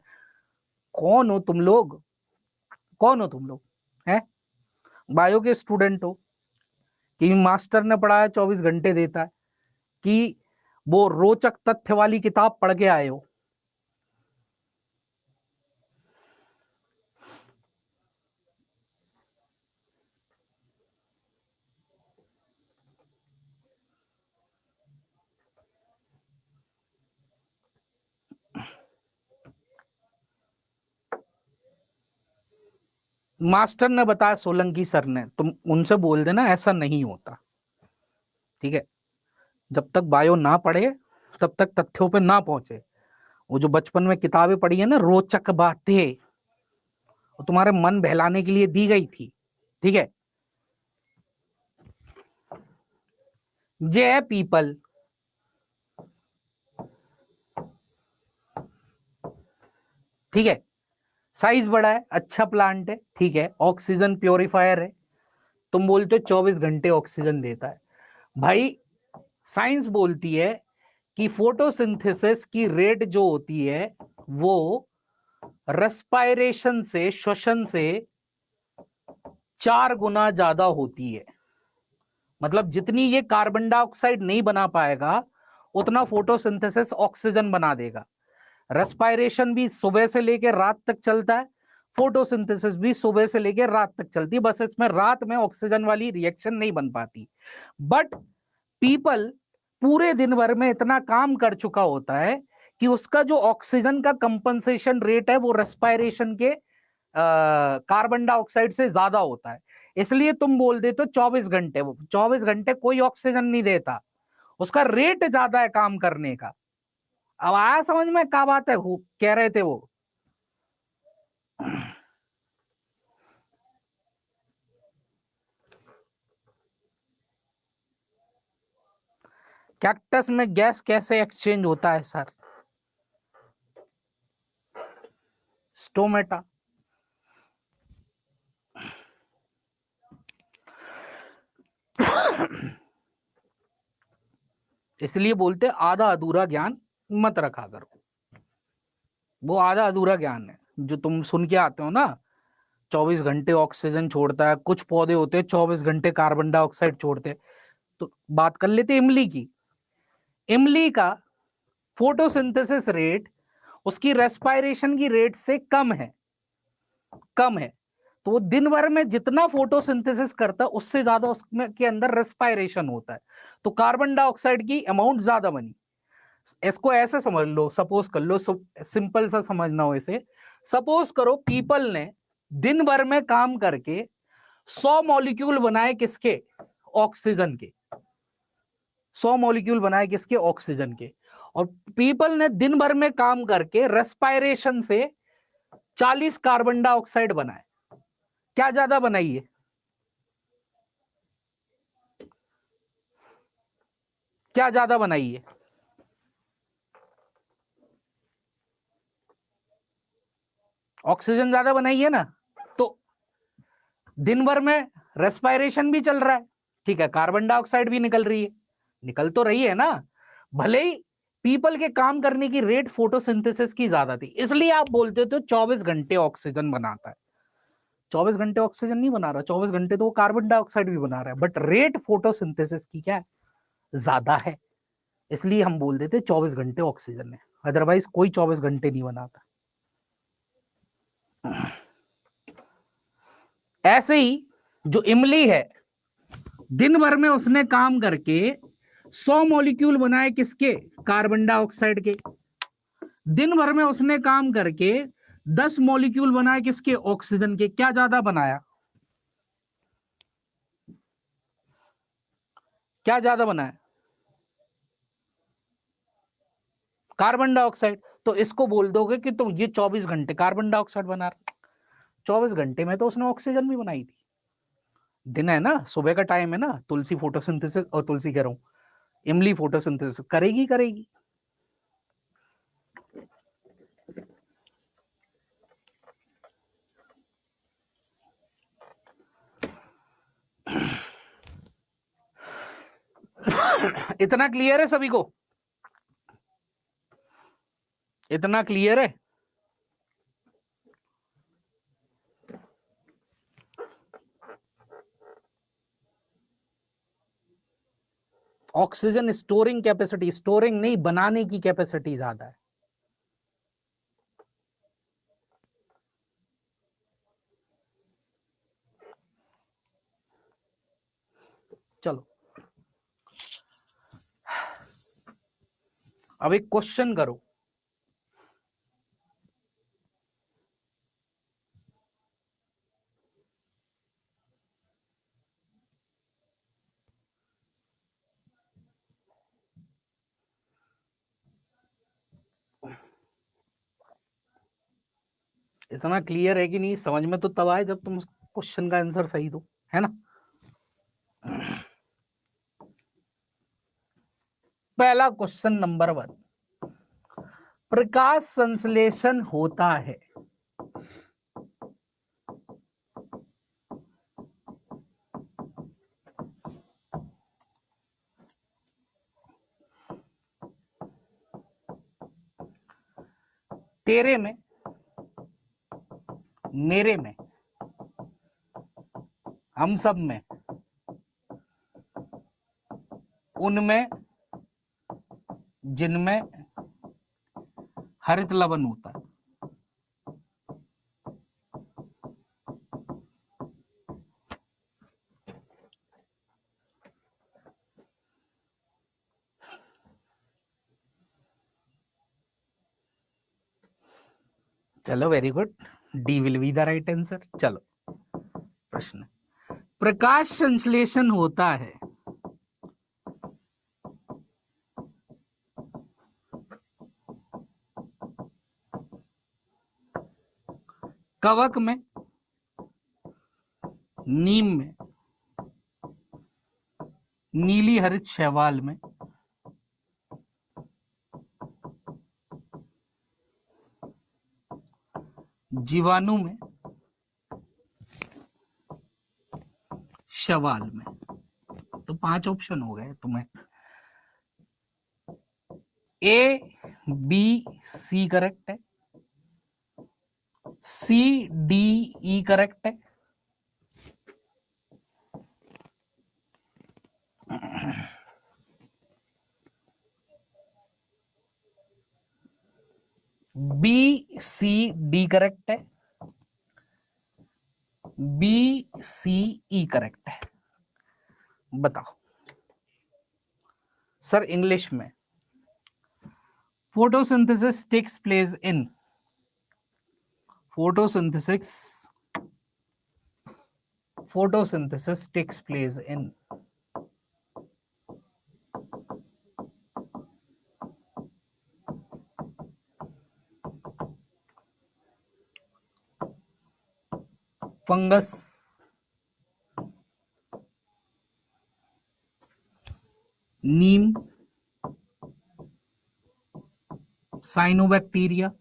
कौन हो तुम लोग? कौन हो तुम लोग? हैं? बायो के स्टूडेंट हो कि मास्टर ने पढ़ाया 24 घंटे देता है, कि वो रोचक तथ्य वाली किताब पढ़ के आए हो? मास्टर ने बताया, सोलंकी सर ने, तुम उनसे बोल देना ऐसा नहीं होता। ठीक है, जब तक बायो ना पढ़े तब तक तथ्यों पे ना पहुंचे। वो जो बचपन में किताबें पढ़ी है ना, रोचक बातें, वो तुम्हारे मन बहलाने के लिए दी गई थी। ठीक है, जय पीपल। ठीक है, साइज बड़ा है, अच्छा प्लांट है, ठीक है, ऑक्सीजन प्योरीफायर है। तुम बोलते हो 24 घंटे ऑक्सीजन देता है। भाई साइंस बोलती है कि फोटोसिंथेसिस की रेट जो होती है वो रेस्पायरेशन से, श्वसन से 4 गुना ज्यादा होती है। मतलब जितनी ये कार्बन डाइऑक्साइड नहीं बना पाएगा उतना फोटोसिंथेसिस ऑक्सीजन बना देगा। रेस्पायरेशन भी सुबह से लेकर रात तक चलता है, फोटोसिंथेसिस भी सुबह से लेकर रात तक चलती है, बस इसमें रात में ऑक्सीजन वाली रिएक्शन नहीं बन पाती। बट पीपल पूरे दिन भर में इतना काम कर चुका होता है कि उसका जो ऑक्सीजन का कंपनसेशन रेट है वो रेस्पायरेशन के कार्बन डाइऑक्साइड से ज्यादा होता है। इसलिए तुम बोल देते हो 24 घंटे, वो 24 घंटे कोई ऑक्सीजन नहीं देता, उसका रेट ज्यादा है काम करने का। अब आया समझ में क्या बात है कह रहे थे वो? कैक्टस में गैस कैसे एक्सचेंज होता है सर? स्टोमेटा। इसलिए बोलते आधा अधूरा ज्ञान मत रखा करो। वो आधा अधूरा ज्ञान है जो तुम सुन के आते हो ना, 24 घंटे ऑक्सीजन छोड़ता है, कुछ पौधे होते हैं 24 घंटे कार्बन डाइऑक्साइड छोड़ते हैं। तो बात कर लेते इमली की। इमली का फोटोसिंथेसिस रेट उसकी रेस्पायरेशन की रेट से कम है, कम है। तो वो दिन भर में जितना फोटोसिंथेसिस करता है उससे ज्यादा उसमें के अंदर रेस्पायरेशन होता है, तो कार्बन डाइऑक्साइड की अमाउंट ज्यादा बनी। इसको ऐसे समझ लो, सपोज कर लो, सिंपल सा समझना हो इसे। सपोज करो पीपल ने दिन भर में काम करके 100 मॉलिक्यूल बनाए, किसके? ऑक्सीजन के। 100 मॉलिक्यूल बनाए किसके? ऑक्सीजन के। और पीपल ने दिन भर में काम करके रेस्पायरेशन से 40 कार्बन डाइऑक्साइड बनाए। क्या ज्यादा बनाई है? क्या ज्यादा बनाई है? ऑक्सीजन ज्यादा बनाई है ना। तो दिन भर में रेस्पायरेशन भी चल रहा है, ठीक है, कार्बन डाइऑक्साइड भी निकल रही है, निकल तो रही है ना। भले ही पीपल के काम करने की रेट फोटोसिंथेसिस की ज्यादा थी, इसलिए आप बोलते हो 24 घंटे ऑक्सीजन बनाता है। 24 घंटे ऑक्सीजन नहीं बना रहा, 24 घंटे तो वो कार्बन डाइऑक्साइड भी बना रहा है, बट रेट फोटोसिंथेसिस की क्या है? ज्यादा है। इसलिए हम बोल देते 24 घंटे ऑक्सीजन है, अदरवाइज कोई 24 घंटे नहीं बनाता। ऐसे ही जो इमली है, दिन भर में उसने काम करके 100 मॉलिक्यूल बनाए, किसके? कार्बन डाइऑक्साइड के। दिन भर में उसने काम करके 10 मॉलिक्यूल बनाए किसके, ऑक्सीजन के। क्या ज्यादा बनाया, क्या ज्यादा बनाया, कार्बन डाइऑक्साइड। तो इसको बोल दोगे कि तुम ये 24 घंटे कार्बन डाइऑक्साइड बना रहे, 24 घंटे में तो उसने ऑक्सीजन भी बनाई थी। दिन है ना, सुबह का टाइम है ना, तुलसी फोटोसिंथेसिस, और तुलसी कह रहा हूं, इमली फोटोसिंथेसिस करेगी करेगी। इतना क्लियर है सभी को, इतना क्लियर है। ऑक्सीजन स्टोरिंग कैपेसिटी, स्टोरिंग नहीं, बनाने की कैपेसिटी ज्यादा है। चलो अब एक क्वेश्चन करो। इतना क्लियर है कि नहीं, समझ में तो तब आए जब तुम क्वेश्चन का आंसर सही दो, है ना। पहला क्वेश्चन नंबर 1, प्रकाश संश्लेषण होता है तेरे में, मेरे में, हम सब में, उनमें जिनमें हरित लवण होता है। चलो very good, D will be the right answer. चलो प्रश्न, प्रकाश संश्लेषण होता है कवक में, नीम में, नीली हरित शैवाल में, जीवाणु में, शैवाल में। तो 5 ऑप्शन हो गए तुम्हें, ए बी सी करेक्ट है, सी डी ई करेक्ट है, बी सी डी करेक्ट है, बी सी ई करेक्ट है। बताओ सर इंग्लिश में। Photosynthesis takes place in, photosynthesis, photosynthesis takes place in fungus, neem, cyanobacteria,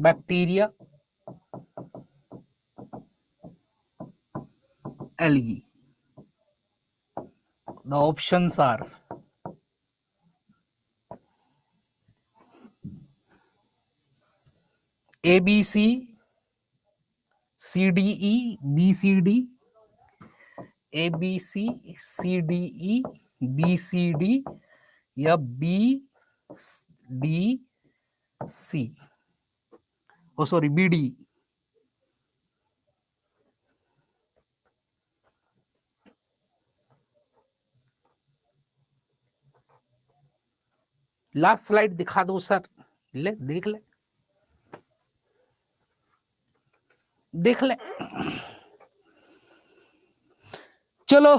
bacteria, algae. The options are A B C, C D E, B C D, A B C, C D E, B C D या B D C, oh sorry B D. Last slide दिखा दो sir, ले देख ले देख ले। चलो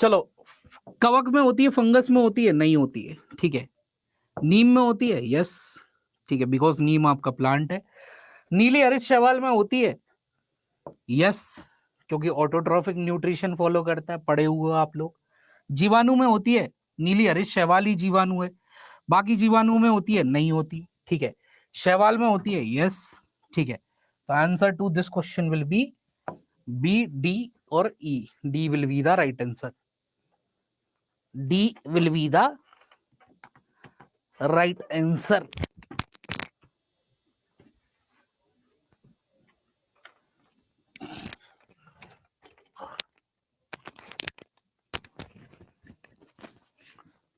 चलो, कवक में होती है, फंगस में होती है, नहीं होती है, ठीक है। नीम में होती है, यस, ठीक है, बिकॉज नीम आपका प्लांट है। नीली हरित शैवाल में होती है, यस, क्योंकि ऑटोट्रॉफिक न्यूट्रिशन फॉलो करता है, पढ़े हुए हो आप लोग। जीवाणु में होती है, नीली हरित शैवाल ही जीवाणु है, बाकी जीवाणु में होती है, नहीं होती, ठीक है। शैवाल में होती है, यस, ठीक है। तो answer to this question will be B, D और E. D will be the right answer, D will be the right answer.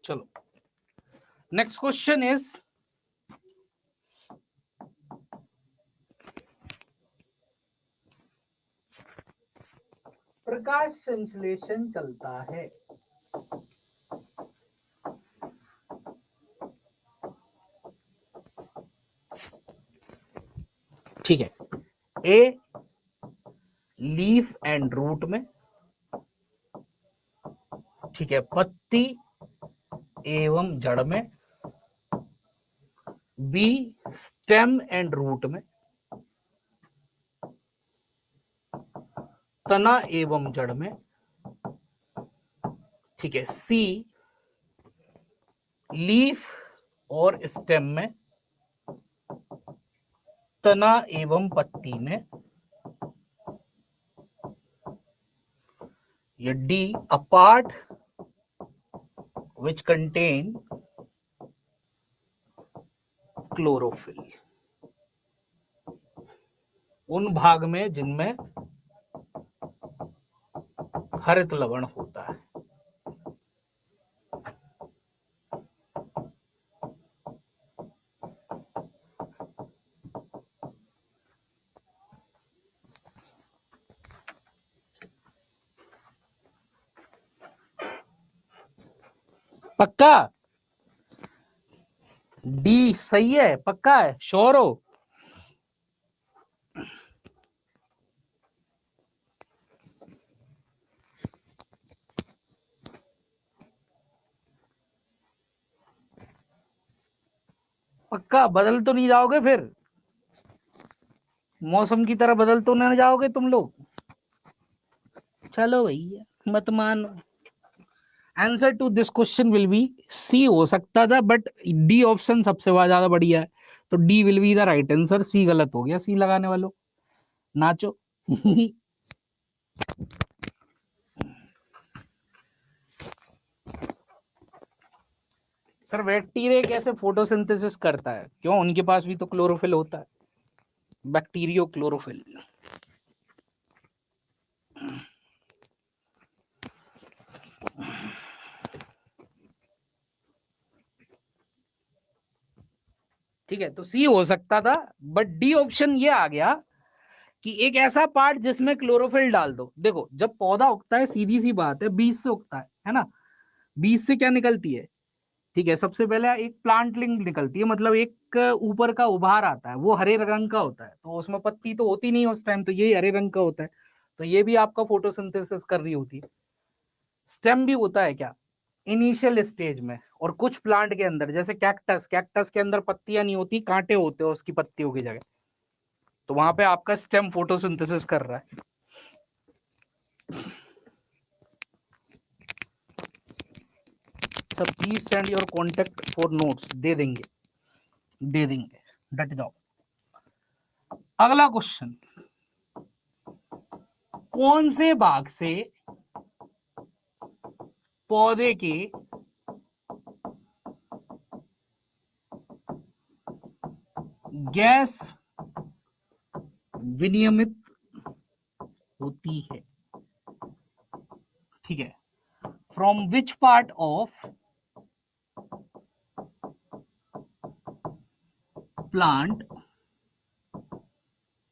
चलो नेक्स्ट क्वेश्चन इज, प्रकाश संश्लेषण चलता है, ठीक है। ए लीफ एंड रूट में, ठीक है, पत्ती एवं जड़ में। बी स्टेम एंड रूट में, तना एवं जड़ में, ठीक है। सी लीफ और स्टेम में, तना एवं पत्ती में, या D a part which contain chlorophyll, उन भाग में जिनमें हरित लवण होता है। पक्का डी सही है, पक्का है, श्योर हो? पक्का बदल तो नहीं जाओगे फिर? मौसम की तरह बदल तो ना जाओगे तुम लोग? चलो भैया मत मानो। Answer to this question will be C हो सकता था, बट डी ऑप्शन सबसे ज्यादा बढ़िया है, तो D will be the right answer. C गलत हो गया, सी लगाने वालों नाचो। सर बैक्टीरिया कैसे फोटोसिंथेसिस करता है? क्यों, उनके पास भी तो क्लोरोफिल होता है, बैक्टीरियो क्लोरोफिल। ठीक है, तो सी हो सकता था, बट डी ऑप्शन ये आ गया कि एक ऐसा पार्ट जिसमें क्लोरोफिल डाल दो। देखो जब पौधा उगता है, सीधी सी बात है, बीज से उगता है ना। बीज से क्या निकलती है? ठीक है, सबसे पहले एक प्लांटलिंग निकलती है, मतलब एक ऊपर का उभार आता है, वो हरे रंग का होता है, तो उसमें पत्ती तो होती नहीं उस टाइम, तो ये हरे रंग का होता है, तो ये भी आपका फोटोसिंथेसिस कर रही होती है। स्टेम भी होता है क्या इनिशियल स्टेज में, और कुछ प्लांट के अंदर, जैसे कैक्टस, कैक्टस के अंदर पत्तियां नहीं होती, कांटे होते हैं उसकी पत्तियों की जगह, तो वहां पे आपका स्टेम फोटोसिंथेसिस कर रहा है। सब please send your contact for notes, दे देंगे दे देंगे, डट जाओ। अगला क्वेश्चन, कौन से भाग से पौधे के गैस विनियमित होती है? ठीक है, from which part of plant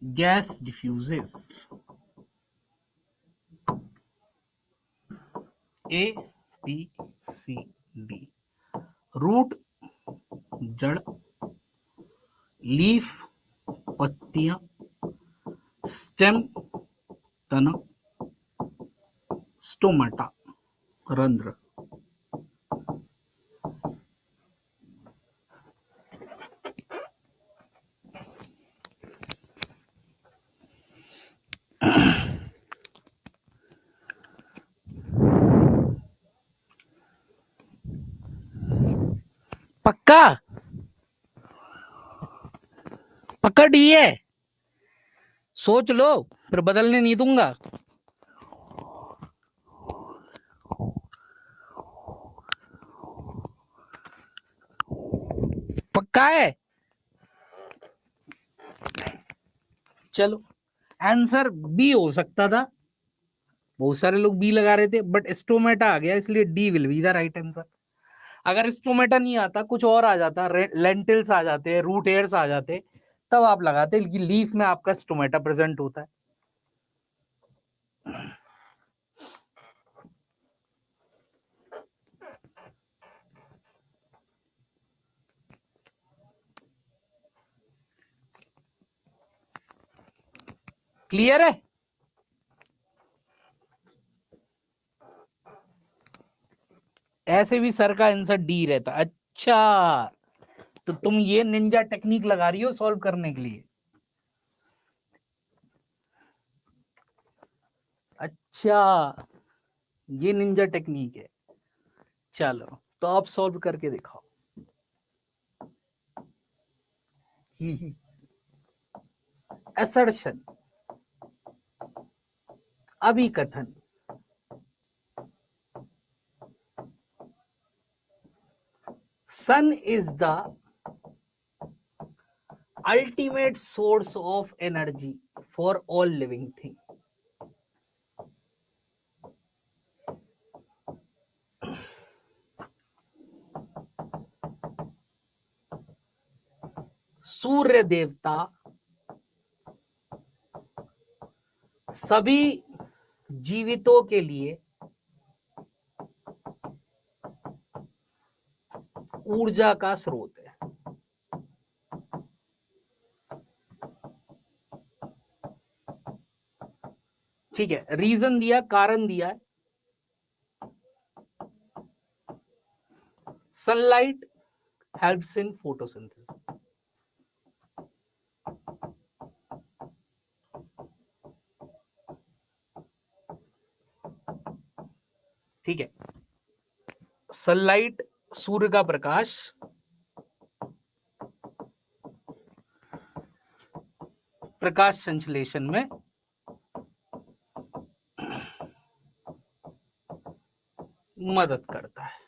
gas diffuses. A, B, C, D. Root जड़, लीफ पत्तियां, स्टेम तना, स्टोमेटा रंध्र. पक्का पक्का डी है, सोच लो फिर बदलने नहीं दूंगा. पक्का है. चलो आंसर बी हो सकता था, बहुत सारे लोग बी लगा रहे थे, बट स्टोमेटा आ गया इसलिए D will be the right answer. अगर स्टोमेटा नहीं आता, कुछ और आ जाता, लेंटिल्स आ जाते, रूट एयर्स आ जाते, तब आप लगाते, लेकिन लीफ में आपका स्टोमेटा प्रेजेंट होता है. क्लियर है. ऐसे भी सर का आंसर डी रहता. अच्छा, तो तुम ये निंजा टेक्निक लगा रही हो सॉल्व करने के लिए. अच्छा, ये निंजा टेक्निक है. चलो तो आप सॉल्व करके दिखाओ. असर्शन, अभिकथन, sun is the ultimate source of energy for all living thing. सूर्य देवता सभी जीवितों के लिए ऊर्जा का स्रोत है. ठीक है, रीजन दिया, कारण दिया है. Sunlight helps in photosynthesis. ठीक है, सनलाइट सूर्य का प्रकाश प्रकाश संश्लेषण में मदद करता है.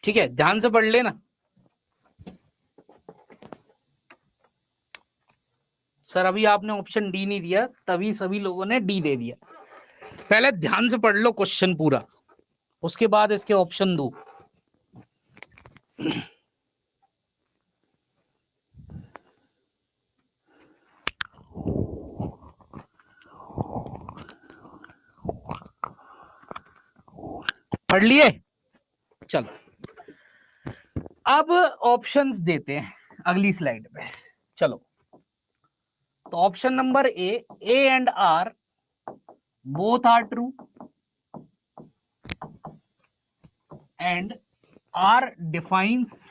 ठीक है, ध्यान से पढ़ लेना. सर अभी आपने ऑप्शन डी नहीं दिया, तभी सभी लोगों ने डी दे दिया. पहले ध्यान से पढ़ लो क्वेश्चन पूरा, उसके बाद इसके ऑप्शन दो. पढ़ लिए. चलो अब ऑप्शंस देते हैं अगली स्लाइड पे. चलो तो option number A and R both are true and R defines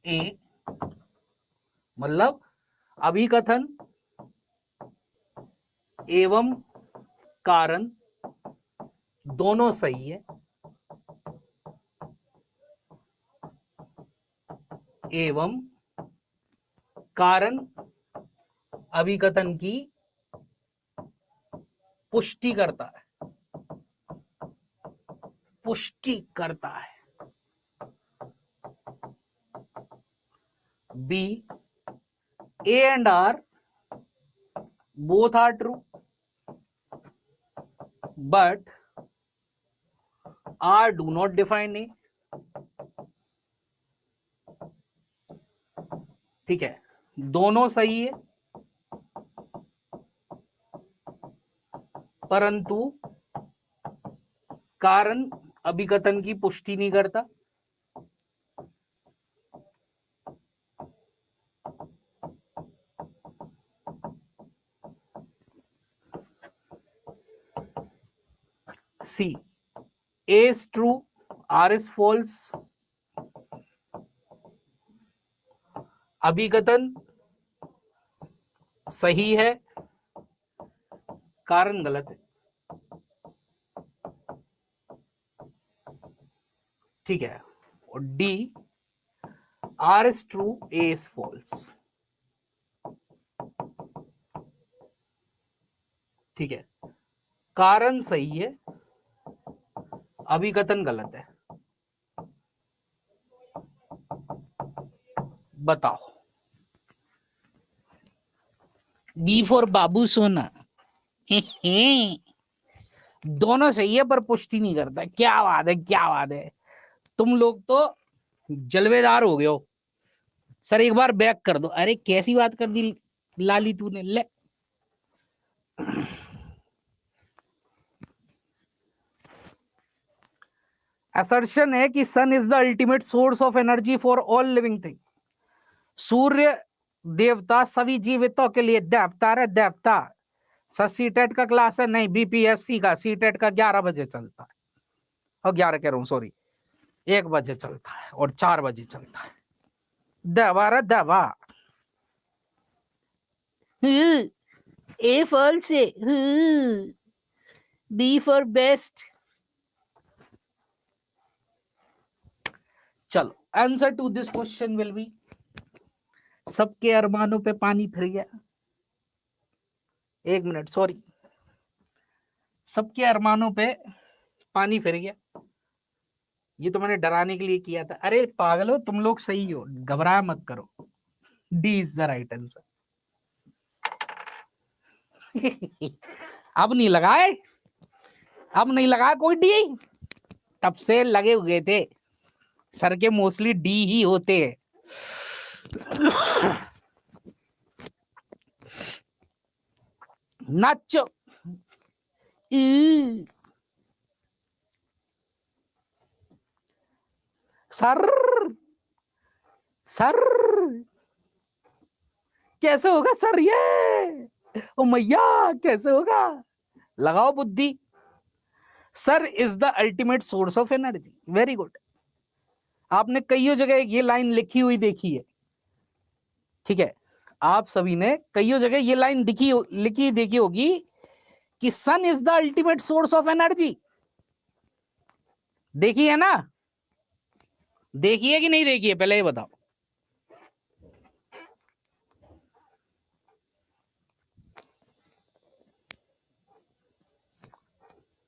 A, मतलब अभिकथन एवं कारण दोनों सही है, एवं कारण अभिकथन की पुष्टि करता है, पुष्टि करता है. B A and R both are true but R do not define A. ठीक है, दोनों सही है, परंतु कारण अभिकथन की पुष्टि नहीं करता। C, A is true, R is false. अभिकथन सही है, कारण गलत है। ठीक है, और D, R is true, A is false. ठीक है, कारण सही है, अभिकथन गलत है। बताओ। बी फॉर बाबू सोना। दोनों सही है पर पुष्टि नहीं करता। क्या बात है, क्या बात है, तुम लोग तो जलवेदार हो गए हो। सर एक बार बैक कर दो। अरे कैसी बात कर दी लाली तूने, ले। असर्शन है कि sun is the ultimate source of energy for all living thing. सूर्य देवता सभी जीवितों के लिए देवता रे देवता। सर सीटेट का क्लास है? नहीं, बीपीएससी का सीटेट का 11 बजे चलता है। और 11 कह रहा हूँ, सॉरी, 1 बजे चलता है और 4 बजे चलता है। देवा रे देवा। ए फॉर से, बी फॉर बेस्ट। चलो, answer to this question will be, सबके अरमानों पे पानी फिर गया। 1 मिनट, सॉरी, सबके अरमानों पे पानी फिर गया। ये तो मैंने डराने के लिए किया था। अरे पागल हो तुम लोग, सही हो, घबराया मत करो। D is the right answer. अब नहीं लगाए, अब नहीं लगाया कोई डी, तब से लगे हुए थे। सर के मोस्टली डी ही होते हैं। नाचो। सर, सर कैसे होगा सर ये? ओ मैया, कैसे होगा? लगाओ बुद्धि। Sir is the ultimate source of energy. Very good. आपने कईयों जगह ये लाइन लिखी हुई देखी है। ठीक है, आप सभी ने कईयों जगह ये लाइन लिखी देखी होगी कि sun is the ultimate source of energy. देखी है ना? देखी है कि नहीं देखी है, पहले ये बताओ।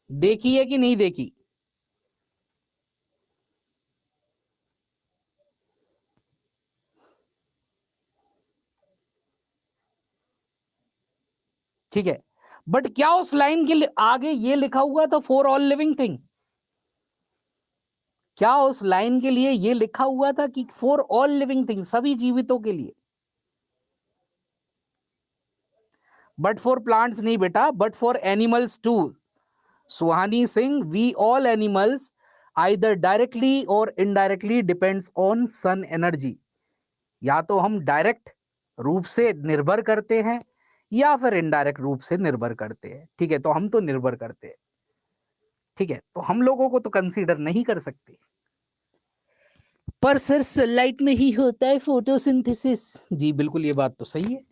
देखी है कि नहीं देखी? ठीक है, बट क्या उस लाइन के आगे ये लिखा हुआ था फॉर ऑल लिविंग थिंग? क्या उस लाइन के लिए ये लिखा हुआ था कि फॉर ऑल लिविंग थिंग, सभी जीवितों के लिए? बट फॉर प्लांट्स नहीं बेटा, but for animals too. Suhani Singh, we all animals either directly और indirectly depends on sun energy. या तो हम डायरेक्ट रूप से निर्भर करते हैं या फिर इनडायरेक्ट रूप से निर्भर करते हैं। ठीक है, तो हम तो निर्भर करते हैं। ठीक है, तो हम लोगों को तो कंसीडर नहीं कर सकते। पर सर सनलाइट में ही होता है फोटोसिंथेसिस। जी बिल्कुल, ये बात तो सही है।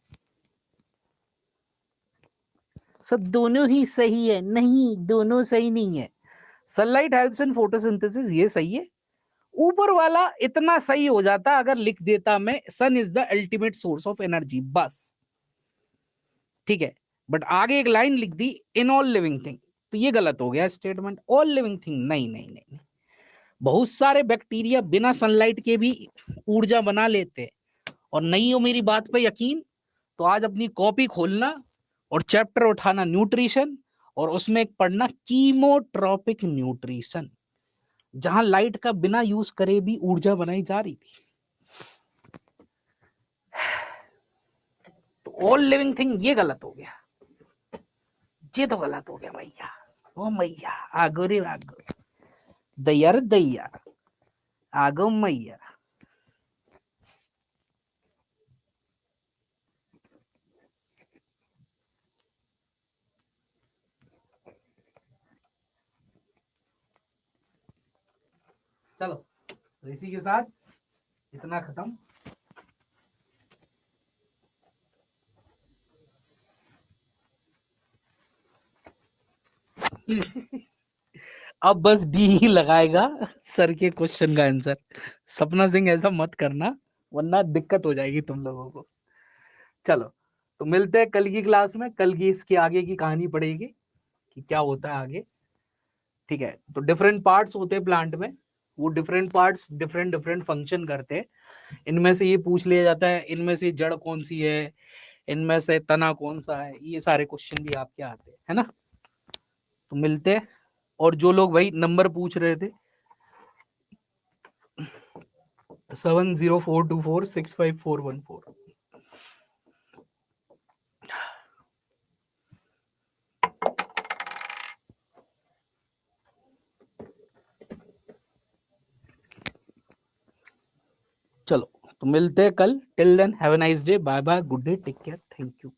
सब दोनों ही सही है? नहीं, दोनों सही नहीं है। सनलाइट हेल्प्स इन फोटोसिंथेसिस, ये सही है। ऊपर वाला इतना सही हो जाता अगर लिख देता मैं sun is the ultimate source of energy, बस। ठीक है, बट आगे एक लाइन लिख दी इन ऑल लिविंग थिंग, तो ये गलत हो गया स्टेटमेंट। ऑल लिविंग थिंग नहीं, नहीं नहीं, बहुत सारे बैक्टीरिया बिना सनलाइट के भी ऊर्जा बना लेते हैं। और नहीं हो मेरी बात पे यकीन तो आज अपनी कॉपी खोलना और चैप्टर उठाना न्यूट्रिशन, और उसमें एक पढ़ना कीमोट्रॉपिक न्यूट्रिशन, जहां लाइट का बिना यूज करे भी ऊर्जा बनाई जा रही थी। ऑल लिविंग थिंग ये गलत हो गया, ये तो गलत हो गया भैया। ओ मैया आगो रे आगो, दैया रे दैया, आगो मैया। चलो तो इसी के साथ इतना खत्म। अब बस डी ही लगाएगा सर के क्वेश्चन का आंसर। सपना सिंह ऐसा मत करना वरना दिक्कत हो जाएगी तुम लोगों को। चलो तो मिलते हैं कल की क्लास में, कल की इसकी आगे की कहानी पड़ेगी कि क्या होता है आगे। ठीक है, तो डिफरेंट पार्ट्स होते हैं प्लांट में, वो different parts different different function करते हैं। इनमें से ये पूछ लिया जाता है इनमें से जड़ कौन सी है, इनमें से तना कौन सा है, ये सारे क्वेश्चन भी आपके आते हैं, है ना। तो मिलते हैं। और जो लोग भाई नंबर पूछ रहे थे 7042465414। चलो तो मिलते हैं कल। Till then have a nice day, bye bye, good day, take care, thank you.